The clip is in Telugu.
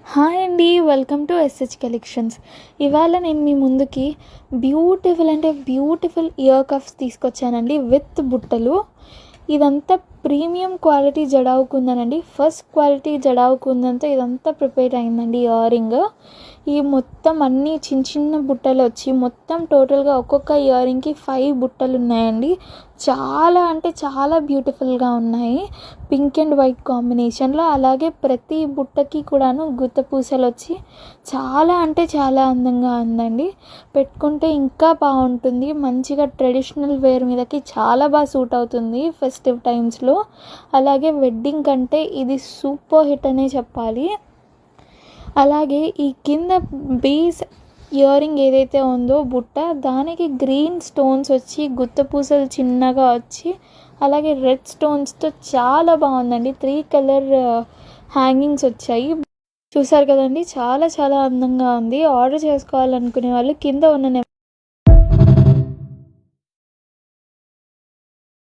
హాయ్ అండి, వెల్కమ్ టు ఎస్హెచ్ కలెక్షన్స్. ఇవాళ నేను మీ ముందుకి బ్యూటిఫుల్ ఇయర్ కఫ్స్ తీసుకొచ్చానండి విత్ బుట్టలు. ఇదంతా premium quality jadau కుందనండి. First quality jadau కుందంతా ఇదంతా ప్రిపేర్ అయిందండి ఇయర్ రింగ్. ఈ మొత్తం అన్నీ చిన్న బుట్టలు వచ్చి మొత్తం టోటల్గా ఒక్కొక్క ఇయర్ రింగ్కి 5 బుట్టలు ఉన్నాయండి. చాలా అంటే చాలా బ్యూటిఫుల్గా ఉన్నాయి, పింక్ అండ్ వైట్ కాంబినేషన్లో. అలాగే ప్రతి బుట్టకి కూడాను గుత్త పూసలు వచ్చి చాలా అంటే చాలా అందంగా ఉందండి. పెట్టుకుంటే ఇంకా బాగుంటుంది, మంచిగా ట్రెడిషనల్ వేర్ మీదకి చాలా బాగా సూట్ అవుతుంది ఫెస్టివ్ టైమ్స్లో. అలాగే వెడ్డింగ్ కంటే ఇది సూపర్ హిట్ అనే చెప్పాలి. అలాగే ఈ కింద బీస్ ఇయర్ రింగ్ ఏదైతే ఉందో బుట్ట, దానికి గ్రీన్ స్టోన్స్ వచ్చి గుత్త పూసలు చిన్నగా వచ్చి అలాగే రెడ్ స్టోన్స్తో చాలా బాగుందండి. 3 కలర్ హ్యాంగింగ్స్ వచ్చాయి. చూసారు కదండి, చాలా చాలా అందంగా ఉంది. ఆర్డర్ చేసుకోవాలనుకునే వాళ్ళు కింద ఉన్న